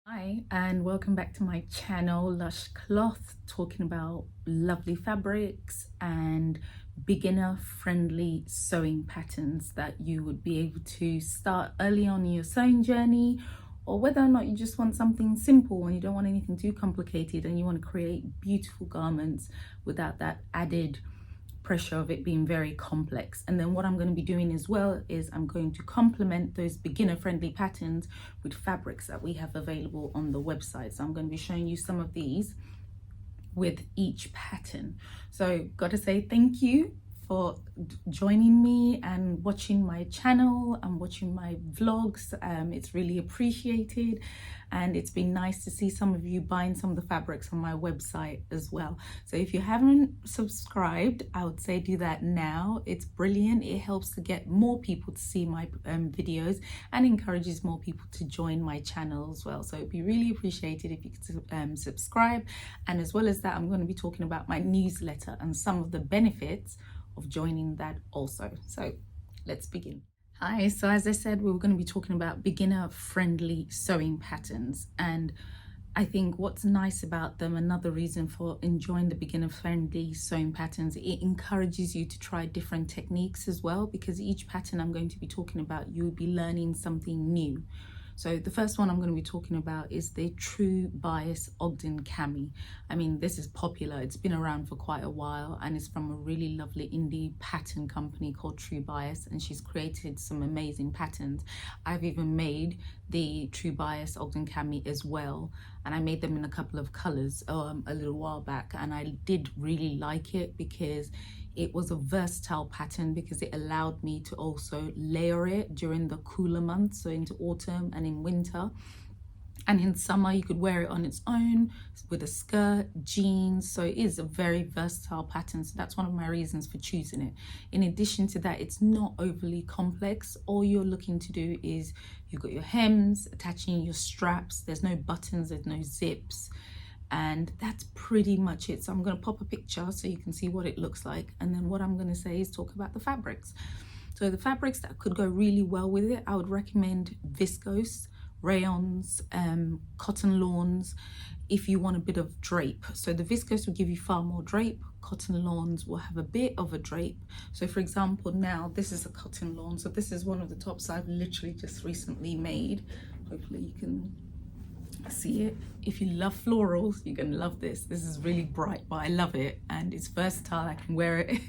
Hi and welcome back to my channel Lush Cloth, talking about lovely fabrics and beginner friendly sewing patterns that you would be able to start early on in your sewing journey, or whether or not you just want something simple and you don't want anything too complicated and you want to create beautiful garments without that added pressure of it being very complex. And then what I'm going to be doing as well is I'm going to complement those beginner friendly patterns with fabrics that we have available on the website. So I'm going to be showing you some of these with each pattern. So gotta say thank you for joining me and watching my channel and watching my vlogs. It's really appreciated, and it's been nice to see some of you buying some of the fabrics on my website as well. So if you haven't subscribed, I would say do that now. It's brilliant. It helps to get more people to see my videos and encourages more people to join my channel as well. So it'd be really appreciated if you could subscribe. And as well as that, I'm going to be talking about my newsletter and some of the benefits of joining that also. So let's begin. Hi, so as I said, we were going to be talking about beginner friendly sewing patterns, and I think what's nice about them, another reason for enjoying the beginner friendly sewing patterns, it encourages you to try different techniques as well, because each pattern I'm going to be talking about, you'll be learning something new. So the first one I'm going to be talking about is the True Bias Ogden Cami. I mean, this is popular. It's been around for quite a while, and it's from a really lovely indie pattern company called True Bias, and she's created some amazing patterns. I've even made the True Bias Ogden Cami as well, and I made them in a couple of colors a little while back, and I did really like it because it was a versatile pattern, because it allowed me to also layer it during the cooler months, so into autumn and in winter. And in summer, you could wear it on its own with a skirt, jeans. So it is a very versatile pattern. So that's one of my reasons for choosing it. In addition to that, it's not overly complex. All you're looking to do is you've got your hems, attaching your straps. There's no buttons, there's no zips. And that's pretty much it. So I'm going to pop a picture so you can see what it looks like. And then what I'm going to say is talk about the fabrics. So the fabrics that could go really well with it, I would recommend viscose, rayons, cotton lawns, if you want a bit of drape. So the viscose will give you far more drape. Cotton lawns will have a bit of a drape. So for example, now this is a cotton lawn. So this is one of the tops I've literally just recently made. Hopefully you can see it. If you love florals, you're gonna love this. This is really bright, but I love it, and it's versatile. I can wear it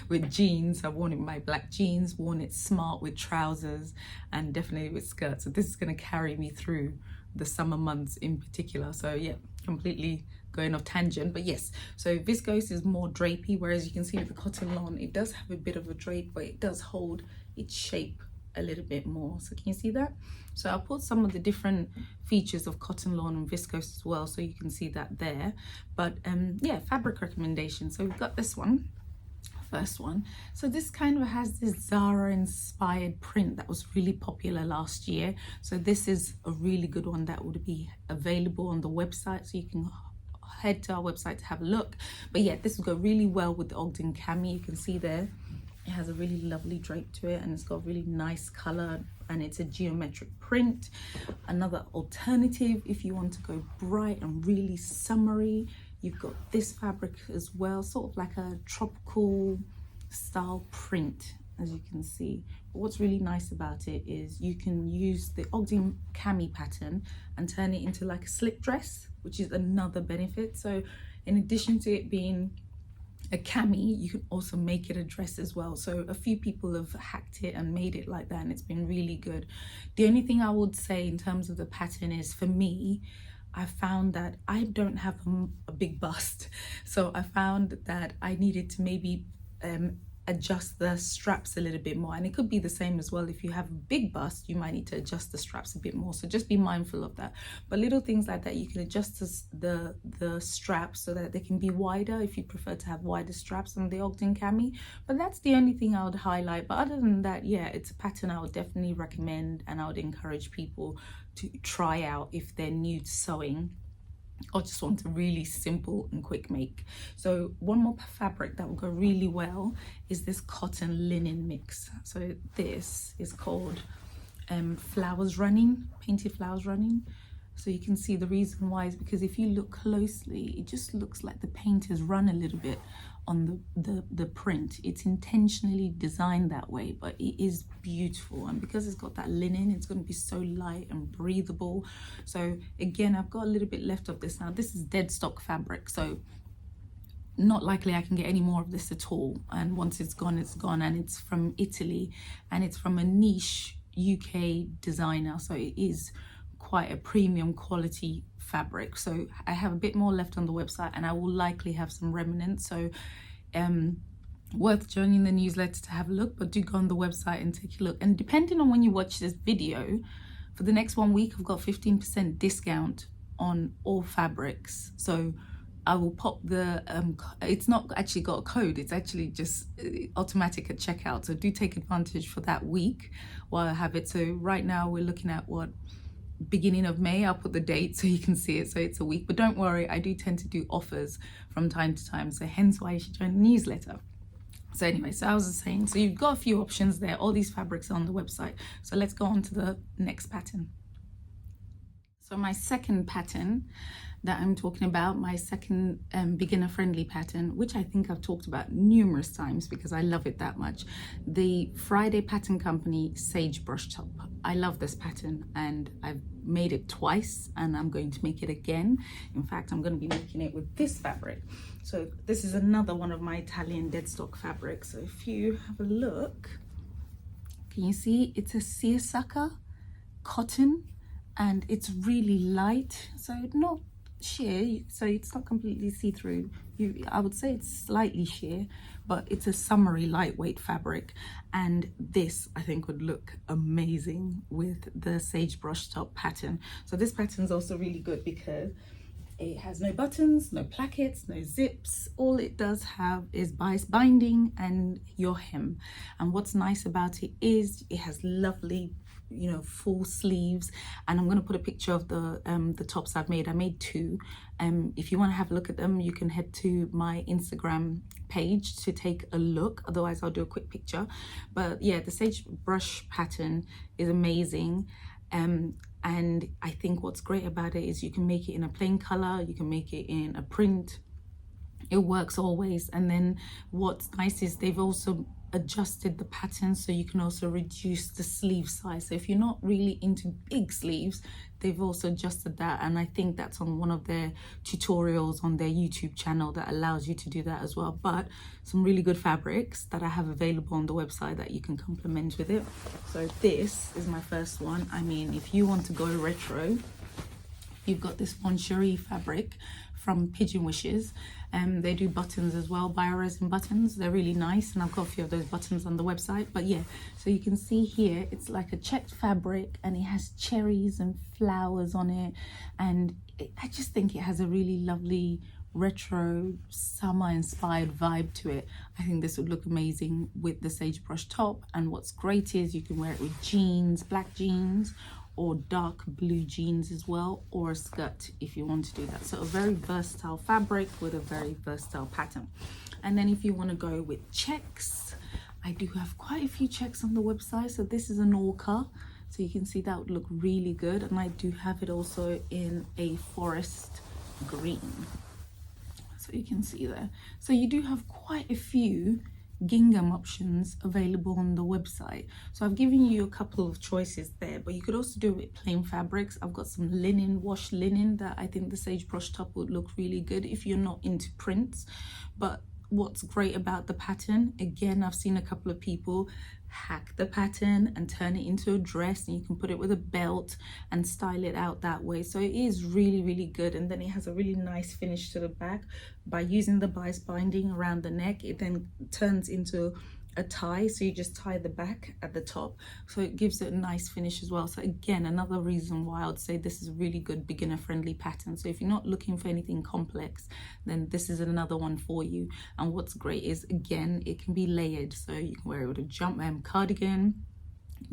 with jeans. I've worn it with my black jeans, worn it smart with trousers, and definitely with skirts. So this is gonna carry me through the summer months in particular. So yeah, completely going off tangent, but yes. So viscose is more drapey, whereas you can see with the cotton lawn, it does have a bit of a drape, but it does hold its shape a little bit more. So can you see that? So I'll put some of the different features of cotton lawn and viscose as well, so you can see that there. But yeah, fabric recommendation. So we've got this one, first one. So this kind of has this Zara inspired print that was really popular last year. So this is a really good one that would be available on the website, so you can head to our website to have a look. But yeah, this will go really well with the Ogden Cami. You can see there it has a really lovely drape to it, and it's got a really nice color, and it's a geometric print. Another alternative, if you want to go bright and really summery, you've got this fabric as well, sort of like a tropical style print, as you can see. But what's really nice about it is you can use the Ogden Cami pattern and turn it into like a slip dress, which is another benefit. So in addition to it being a cami, you can also make it a dress as well. So a few people have hacked it and made it like that, and it's been really good. The only thing I would say in terms of the pattern is, for me, I found that I don't have a big bust, so I found that I needed to maybe adjust the straps a little bit more. And it could be the same as well. If you have a big bust, you might need to adjust the straps a bit more, so just be mindful of that. But little things like that, you can adjust the straps so that they can be wider if you prefer to have wider straps on the Ogden Cami. But that's the only thing I would highlight. But other than that, yeah, it's a pattern I would definitely recommend, and I would encourage people to try out if they're new to sewing or just want a really simple and quick make. So one more fabric that will go really well is this cotton linen mix. So this is called flowers running, painted flowers running. So you can see the reason why is because if you look closely, it just looks like the paint has run a little bit on the print. It's intentionally designed that way, but it is beautiful. And because it's got that linen, it's going to be so light and breathable. So again, I've got a little bit left of this now. This is dead stock fabric, so not likely I can get any more of this at all. And once it's gone, it's gone. And it's from Italy, and it's from a niche UK designer, so it is quite a premium quality fabric. So I have a bit more left on the website, and I will likely have some remnants, so worth joining the newsletter to have a look. But do go on the website and take a look. And depending on when you watch this video, for the next 1 week I've got 15% discount on all fabrics. So I will pop the it's not actually got a code, it's actually just automatic at checkout, so do take advantage for that week while I have it. So right now we're looking at what, beginning of May. I'll put the date so you can see it, so it's a week. But don't worry, I do tend to do offers from time to time, so hence why you should join the newsletter. So anyway, so I was just saying, so you've got a few options there. All these fabrics are on the website. So let's go on to the next pattern. So my second pattern that I'm talking about, my second beginner friendly pattern, which I think I've talked about numerous times because I love it that much. The Friday Pattern Company Sagebrush top. I love this pattern, and I've made it twice, and I'm going to make it again. In fact, I'm going to be making it with this fabric. So this is another one of my Italian dead stock fabrics. So if you have a look, can you see it's a seersucker cotton, and it's really light, so not sheer, so it's not completely see-through. I would say it's slightly sheer, but it's a summery lightweight fabric, and this I think would look amazing with the Sagebrush top pattern. So this pattern is also really good because it has no buttons, no plackets, no zips. All it does have is bias binding and your hem. And what's nice about it is it has lovely, you know, full sleeves. And I'm going to put a picture of the tops I've made. I made two. If you want to have a look at them, you can head to my Instagram page to take a look. Otherwise, I'll do a quick picture. But yeah, the Sagebrush pattern is amazing. And I think what's great about it is you can make it in a plain color, you can make it in a print. It works always. And then what's nice is they've also adjusted the pattern so you can also reduce the sleeve size. So if you're not really into big sleeves, they've also adjusted that, and I think that's on one of their tutorials on their YouTube channel that allows you to do that as well. But some really good fabrics that I have available on the website that you can complement with it. So this is my first one. I mean, if you want to go retro, you've got this Moncherie fabric from Pigeon Wishes. They do buttons as well, bioresin buttons. They're really nice, and I've got a few of those buttons on the website. But yeah, so you can see here, it's like a checked fabric, and it has cherries and flowers on it. And I just think it has a really lovely retro summer inspired vibe to it. I think this would look amazing with the Sagebrush top. And what's great is you can wear it with jeans, black jeans, or dark blue jeans as well, or a skirt if you want to do that. So a very versatile fabric with a very versatile pattern. And then if you want to go with checks, I do have quite a few checks on the website. So this is an orca, so you can see that would look really good. And I do have it also in a forest green, so you can see there. So you do have quite a few gingham options available on the website. So I've given you a couple of choices there, but you could also do it with plain fabrics. I've got some linen, wash linen, that I think the Sagebrush top would look really good if you're not into prints. But what's great about the pattern, again, I've seen a couple of people hack the pattern and turn it into a dress, and you can put it with a belt and style it out that way. So it is really, really good. And then it has a really nice finish to the back. By using the bias binding around the neck, it then turns into a tie, so you just tie the back at the top, so it gives it a nice finish as well. So again, another reason why I would say this is a really good beginner friendly pattern. So if you're not looking for anything complex, then this is another one for you. And what's great is, again, it can be layered, so you can wear it with a cardigan,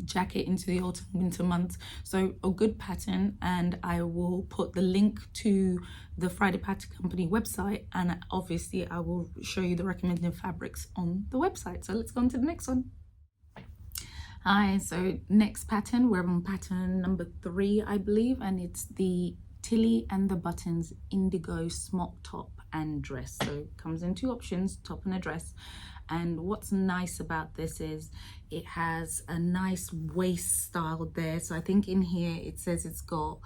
jacket into the autumn winter months. So a good pattern. And I will put the link to the Friday Pattern Company website, and obviously I will show you the recommended fabrics on the website. So let's go on to the next one. Hi, so next pattern, we're on pattern number 3, I believe, and it's the Tilly and the Buttons Indigo Smock Top and Dress. So it comes in 2 options, top and a dress. And what's nice about this is it has a nice waist style there. So I think in here it says it's got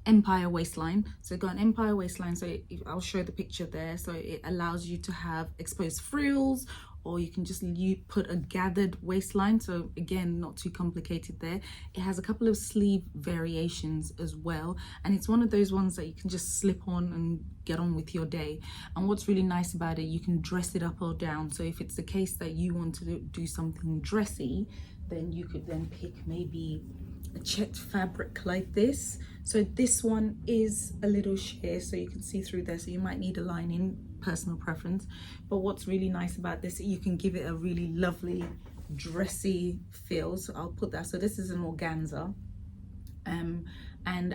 empire waistline, so got an empire waistline. So I'll show the picture there. So it allows you to have exposed frills, or you can just put a gathered waistline. So again, not too complicated there. It has a couple of sleeve variations as well, and it's one of those ones that you can just slip on and get on with your day. And what's really nice about it, you can dress it up or down. So if it's the case that you want to do something dressy, then you could then pick maybe a checked fabric like this. So this one is a little sheer, so you can see through there, so you might need a lining, personal preference. But what's really nice about this, you can give it a really lovely dressy feel. So I'll put that. So this is an organza, and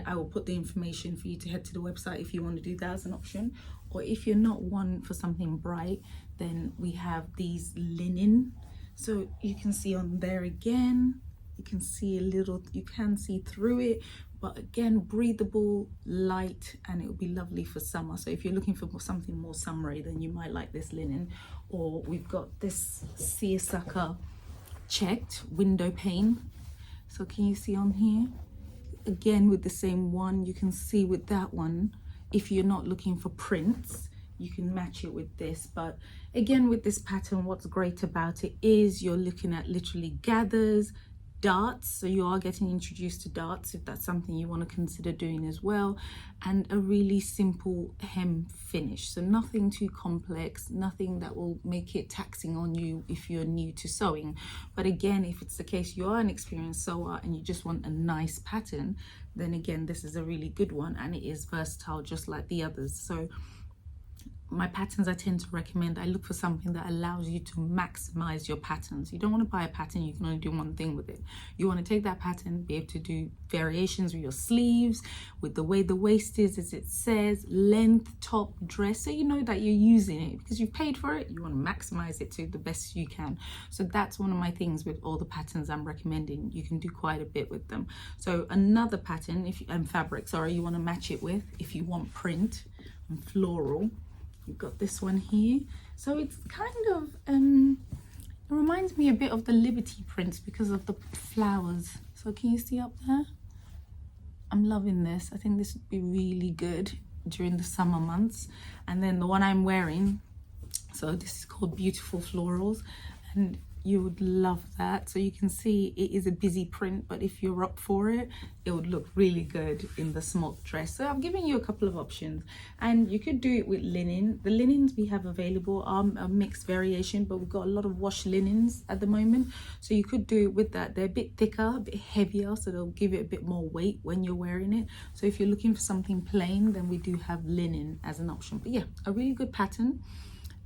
I will put the information for you to head to the website if you want to do that as an option. Or if you're not one for something bright, then we have these linen. So you can see on there again, you can see a little, you can see through it, but again, breathable, light, and it will be lovely for summer. So if you're looking for something more summery, then you might like this linen. Or we've got this seersucker checked window pane. So can you see on here? Again, with the same one, you can see with that one, if you're not looking for prints, you can match it with this. But again, with this pattern, what's great about it is you're looking at literally gathers, darts, so you are getting introduced to darts if that's something you want to consider doing as well, and a really simple hem finish. So nothing too complex, nothing that will make it taxing on you if you're new to sewing. But again, if it's the case you are an experienced sewer and you just want a nice pattern, then again, this is a really good one, and it is versatile just like the others. So my patterns I tend to recommend, I look for something that allows you to maximize your patterns. You don't want to buy a pattern you can only do one thing with it. You want to take that pattern, be able to do variations with your sleeves, with the way the waist is, as it says, length, top, dress, so you know that you're using it because you've paid for it. You want to maximize it to the best you can. So that's one of my things with all the patterns I'm recommending. You can do quite a bit with them. So another pattern, if you, fabric, sorry, you want to match it with, if you want print and floral, you've got this one here. So it's kind of it reminds me a bit of the Liberty prints because of the flowers. So can you see up there? I'm loving this. I think this would be really good during the summer months. And then the one I'm wearing, so this is called Beautiful Florals, and you would love that. So you can see it is a busy print, but if you're up for it, it would look really good in the smock dress. So I've given you a couple of options, and you could do it with linen. The linens we have available are a mixed variation, but we've got a lot of wash linens at the moment. So you could do it with that. They're a bit thicker, a bit heavier, so they'll give it a bit more weight when you're wearing it. So if you're looking for something plain, then we do have linen as an option. But yeah, a really good pattern,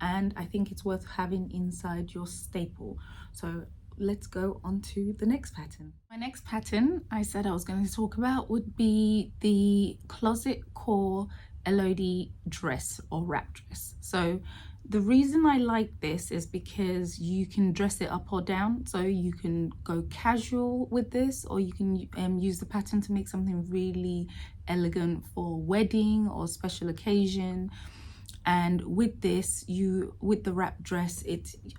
and I think it's worth having inside your staple. So let's go on to the next pattern. My next pattern I said I was going to talk about would be the closet core Elodie dress or wrap dress. So the reason I like this is because you can dress it up or down. So you can go casual with this, or you can use the pattern to make something really elegant for wedding or special occasion. And with this, with the wrap dress,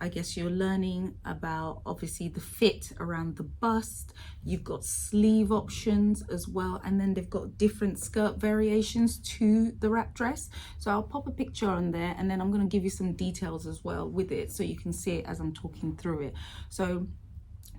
I guess you're learning about obviously the fit around the bust. You've got sleeve options as well, and then they've got different skirt variations to the wrap dress. So I'll pop a picture on there, and then I'm going to give you some details as well with it, so you can see it as I'm talking through it. So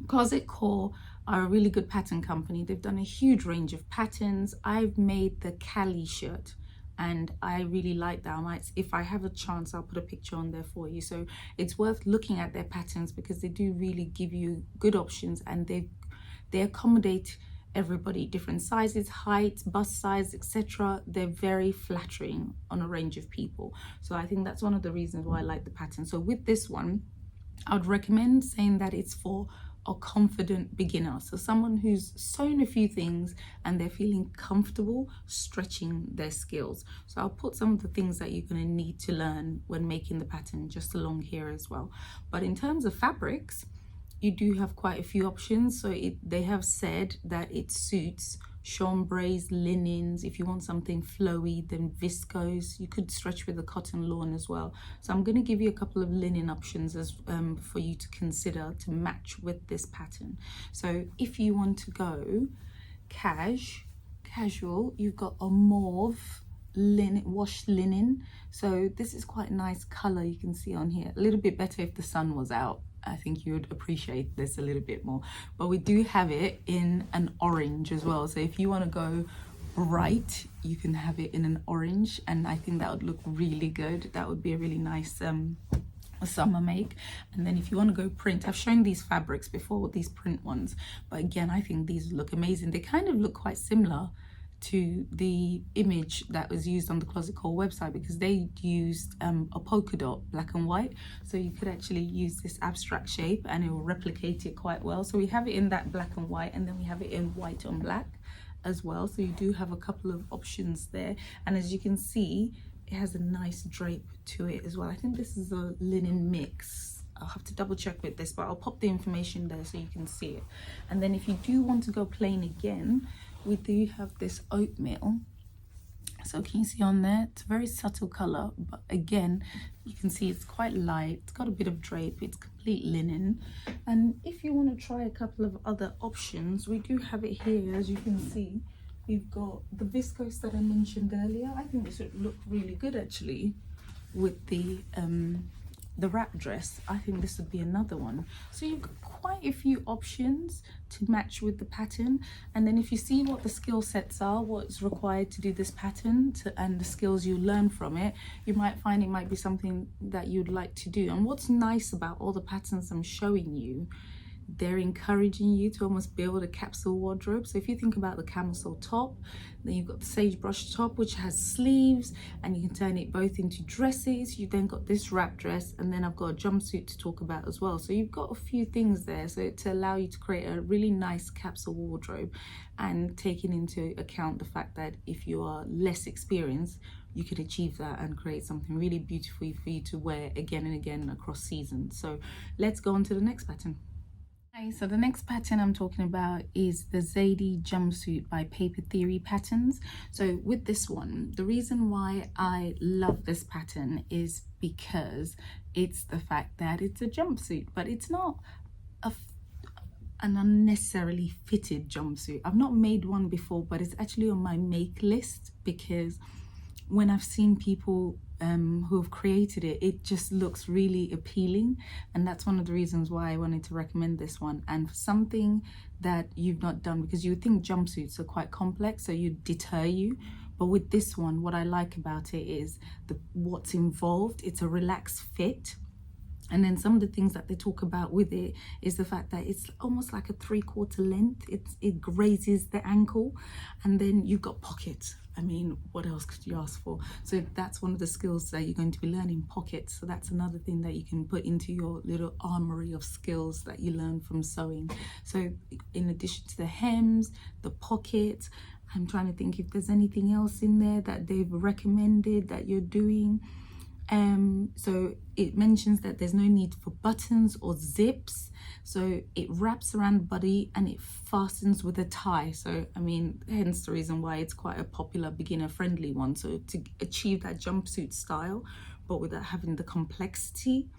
Closet Core are a really good pattern company. They've done a huge range of patterns. I've made the Cali shirt, and I really like that. If I have a chance, I'll put a picture on there for you. So it's worth looking at their patterns because they do really give you good options, and they accommodate everybody, different sizes, heights, bust size, etc. They're very flattering on a range of people. So I think that's one of the reasons why I like the pattern. So with this one, I would recommend saying that it's for a confident beginner, so someone who's sewn a few things and they're feeling comfortable stretching their skills. So I'll put some of the things that you're going to need to learn when making the pattern just along here as well. But in terms of fabrics, you do have quite a few options. So they have said that it suits chambrays, linens. If you want something flowy, then viscose. You could stretch with a cotton lawn as well. So I'm going to give you a couple of linen options as for you to consider to match with this pattern. So if you want to go casual, you've got a mauve linen, washed linen. So this is quite a nice color, you can see on here. A little bit better if the sun was out. I think you would appreciate this a little bit more. But we do have it in an orange as well. So if you want to go bright, you can have it in an orange, and I think that would look really good. That would be a really nice summer make. And then if you want to go print, I've shown these fabrics before, these print ones, but again, I think these look amazing. They kind of look quite similar to the image that was used on the Closet Core website, because they used a polka dot black and white, so you could actually use this abstract shape and it will replicate it quite well. So we have it in that black and white, and then we have it in white on black as well. So you do have a couple of options there, and as you can see, it has a nice drape to it as well. I think this is a linen mix. I'll have to double check with this, but I'll pop the information there so you can see it. And then if you do want to go plain again, we do have this oatmeal. So can you see on there, it's a very subtle color, but again, you can see it's quite light. It's got a bit of drape, it's complete linen. And if you want to try a couple of other options, we do have it here. As you can see, we've got the viscose that I mentioned earlier. I think this would look really good actually with the wrap dress. I think this would be another one. So you've got quite a few options to match with the pattern. And then if you see what the skill sets are, what's required to do this pattern and the skills you learn from it, you might find it might be something that you'd like to do. And what's nice about all the patterns I'm showing you, they're encouraging you to almost build a capsule wardrobe. So if you think about the camisole top, then you've got the Sagebrush top, which has sleeves, and you can turn it both into dresses. You've then got this wrap dress, and then I've got a jumpsuit to talk about as well. So you've got a few things there, so to allow you to create a really nice capsule wardrobe, and taking into account the fact that if you are less experienced, you could achieve that and create something really beautiful for you to wear again and again across seasons. So let's go on to the next pattern. Okay, so the next pattern I'm talking about is the Zara Jumpsuit by Paper Theory Patterns. So with this one, the reason why I love this pattern is because it's the fact that it's a jumpsuit, but it's not an unnecessarily fitted jumpsuit. I've not made one before, but it's actually on my make list, because when I've seen people who have created it, it just looks really appealing, and that's one of the reasons why I wanted to recommend this one. And for something that you've not done, because you would think jumpsuits are quite complex, so you'd deter you, but with this one, what I like about it is what's involved. It's a relaxed fit. And then some of the things that they talk about with it is the fact that it's almost like a 3/4 length. It grazes the ankle, and then you've got pockets. I mean, what else could you ask for? So that's one of the skills that you're going to be learning, pockets. So that's another thing that you can put into your little armory of skills that you learn from sewing. So in addition to the hems, the pockets, I'm trying to think if there's anything else in there that they've recommended that you're doing. So it mentions that there's no need for buttons or zips, so it wraps around the body and it fastens with a tie. So I mean, hence the reason why it's quite a popular beginner friendly one. So to achieve that jumpsuit style, but without having the complexity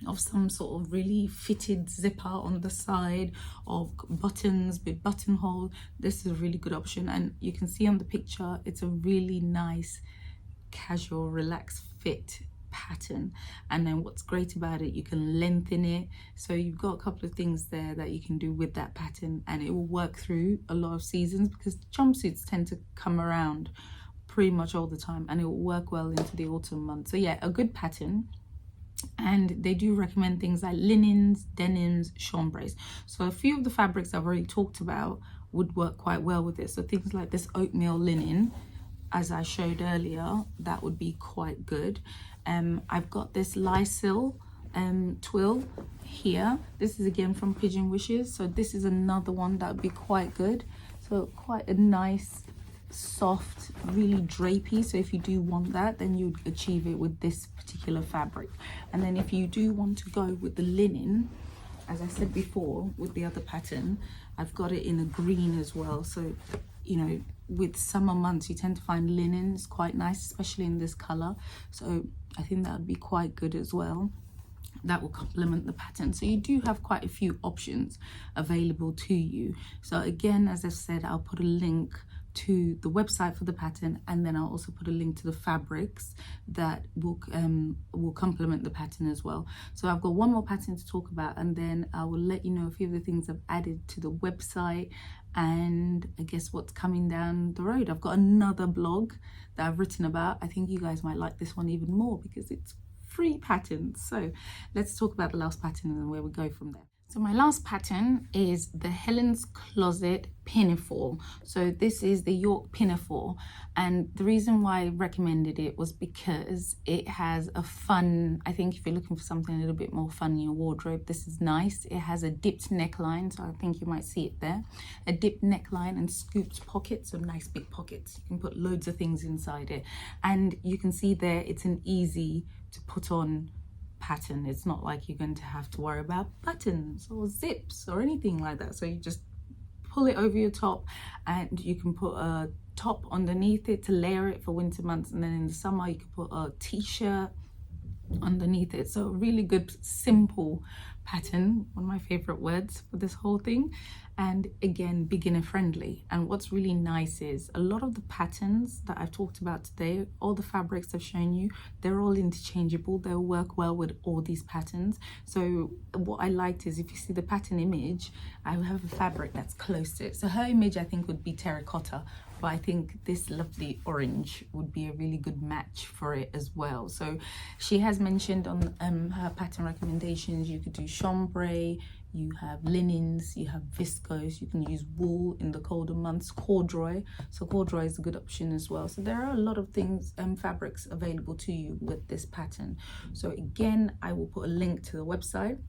of some sort of really fitted zipper on the side, of buttons with buttonhole, this is a really good option. And you can see on the picture, it's a really nice casual relaxed fit pattern. And then what's great about it, you can lengthen it, so you've got a couple of things there that you can do with that pattern, and it will work through a lot of seasons, because jumpsuits tend to come around pretty much all the time, and it will work well into the autumn months. So yeah, a good pattern. And they do recommend things like linens, denims, chambrays. So a few of the fabrics I've already talked about would work quite well with it. So things like this oatmeal linen, as I showed earlier, that would be quite good. I've got this Lysil twill here. This is again from Pigeon Wishes, so this is another one that would be quite good. So quite a nice, soft, really drapey. So if you do want that, then you'd achieve it with this particular fabric. And then if you do want to go with the linen, as I said before with the other pattern, I've got it in a green as well. So, you know, with summer months, you tend to find linens quite nice, especially in this color. So I think that would be quite good as well. That will complement the pattern. So you do have quite a few options available to you. So again, as I said, I'll put a link to the website for the pattern, and then I'll also put a link to the fabrics that will complement the pattern as well. So I've got one more pattern to talk about, and then I will let you know a few of the things I've added to the website, and I guess what's coming down the road. I've got another blog that I've written about. I think you guys might like this one even more because it's free patterns. So let's talk about the last pattern and where we go from there. So my last pattern is the Helen's Closet Pinafore. So this is the York Pinafore, and the reason why I recommended it was because it has a fun, I think if you're looking for something a little bit more fun in your wardrobe, this is nice. It has a dipped neckline, so I think you might see it there. A dipped neckline and scooped pockets, so nice big pockets. You can put loads of things inside it. And you can see there, it's an easy to put on pattern. It's not like you're going to have to worry about buttons or zips or anything like that. So you just pull it over your top, and you can put a top underneath it to layer it for winter months, and then in the summer you can put a t-shirt underneath it. So a really good simple pattern, one of my favorite words for this whole thing, and again beginner friendly. And what's really nice is a lot of the patterns that I've talked about today, all the fabrics I've shown you, they're all interchangeable. They'll work well with all these patterns. So what I liked is, if you see the pattern image, I have a fabric that's close to it. So her image I think would be terracotta, but I think this lovely orange would be a really good match for it as well. So she has mentioned on her pattern recommendations, you could do chambray, you have linens, you have viscose, you can use wool in the colder months, corduroy. So corduroy is a good option as well. So there are a lot of things, fabrics available to you with this pattern. So again, I will put a link to the website,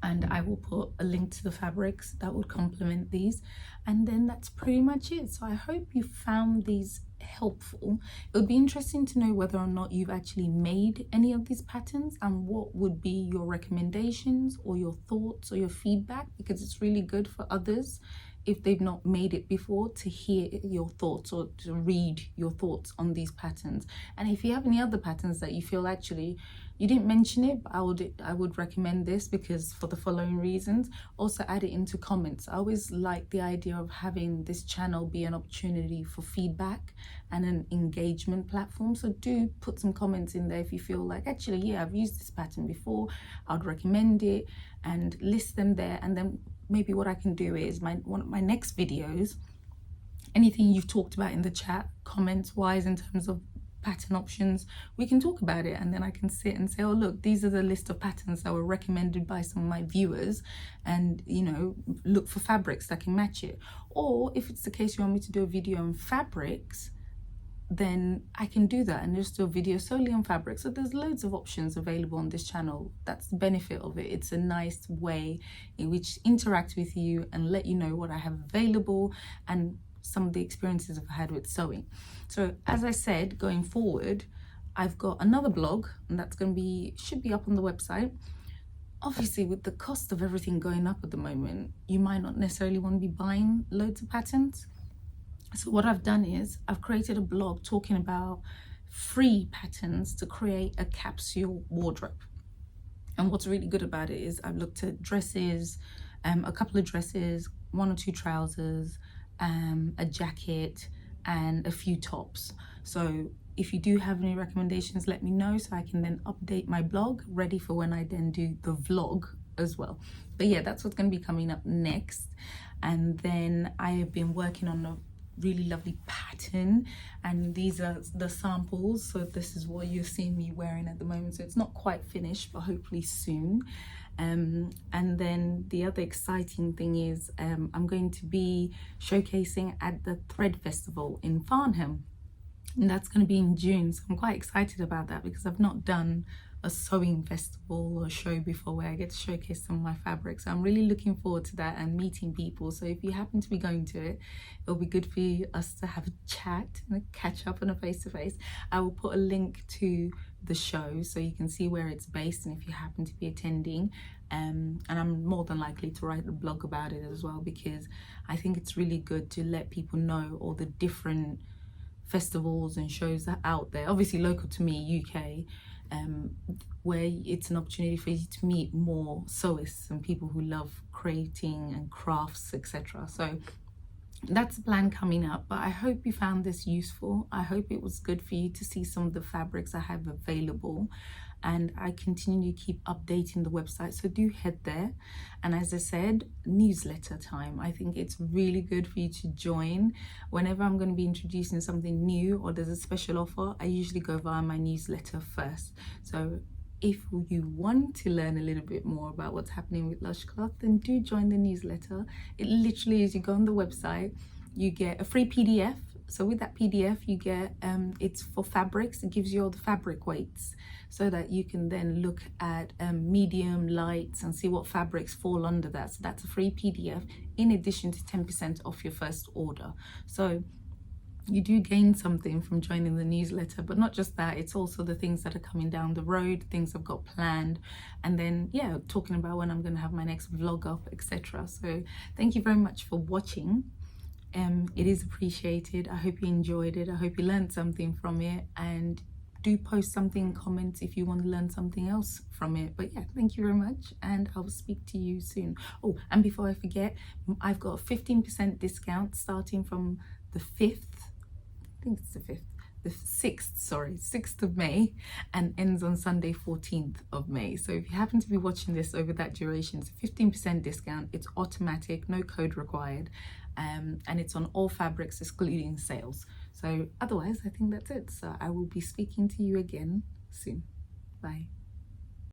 and I will put a link to the fabrics that would complement these, and then that's pretty much it. So I hope you found these helpful. It would be interesting to know whether or not you've actually made any of these patterns, and what would be your recommendations or your thoughts or your feedback, because it's really good for others, if they've not made it before, to hear your thoughts or to read your thoughts on these patterns. And if you have any other patterns that you feel actually you didn't mention it, but I would recommend this because for the following reasons, also add it into comments. I always like the idea of having this channel be an opportunity for feedback and an engagement platform. So do put some comments in there if you feel like, actually, yeah, I've used this pattern before, I'd recommend it, and list them there. And then maybe what I can do is one of my next videos, anything you've talked about in the chat, comments wise, in terms of pattern options, we can talk about it, and then I can sit and say, oh look, these are the list of patterns that were recommended by some of my viewers, and you know, look for fabrics that can match it. Or if it's the case you want me to do a video on fabrics, then I can do that and just do a video solely on fabric. So there's loads of options available on this channel. That's the benefit of it. It's a nice way in which interact with you and let you know what I have available and some of the experiences I've had with sewing. So as I said, going forward, I've got another blog, and that's going to be, should be up on the website. Obviously, with the cost of everything going up at the moment, you might not necessarily want to be buying loads of patterns. So what I've done is I've created a blog talking about free patterns to create a capsule wardrobe. And what's really good about it is I've looked at dresses, a couple of dresses, 1 or 2 trousers, a jacket, and a few tops. So if you do have any recommendations, let me know so I can then update my blog ready for when I then do the vlog as well. But yeah, that's what's going to be coming up next. And then I have been working on a really lovely pattern, and these are the samples. So this is what you're seeing me wearing at the moment. So it's not quite finished, but hopefully soon. And then the other exciting thing is I'm going to be showcasing at the Thread Festival in Farnham, and that's going to be in June. So I'm quite excited about that because I've not done a sewing festival or show before where I get to showcase some of my fabrics. So I'm really looking forward to that and meeting people. So if you happen to be going to it, it'll be good for us to have a chat and a catch up on a face-to-face. I will put a link to the show so you can see where it's based, and if you happen to be attending, And I'm more than likely to write a blog about it as well, because I think it's really good to let people know all the different festivals and shows that are out there, obviously local to me, UK, where it's an opportunity for you to meet more sewists and people who love creating and crafts, etc. So that's the plan coming up. But I hope you found this useful. I hope it was good for you to see some of the fabrics I have available, and I continue to keep updating the website, so do head there. And as I said, newsletter time. I think it's really good for you to join. Whenever I'm going to be introducing something new or there's a special offer, I usually go via my newsletter first. So if you want to learn a little bit more about what's happening with Lush Cloth, then do join the newsletter. It literally is, you go on the website, you get a free PDF. So with that PDF, you get, it's for fabrics. It gives you all the fabric weights so that you can then look at medium, lights, and see what fabrics fall under that. So that's a free PDF in addition to 10% off your first order. So you do gain something from joining the newsletter, but not just that, it's also the things that are coming down the road, things I've got planned, and then yeah, talking about when I'm going to have my next vlog up, etc. So thank you very much for watching. It is appreciated. I hope you enjoyed it. I hope you learned something from it, and do post something in comments if you want to learn something else from it. But yeah, thank you very much, and I'll speak to you soon. Oh, and before I forget, I've got a 15% discount starting from the 5th, I think it's the 6th of May, and ends on Sunday 14th of May. So if you happen to be watching this over that duration, it's a 15% discount. It's automatic, no code required, and it's on all fabrics excluding sales. So otherwise, I think that's it. So I will be speaking to you again soon. Bye.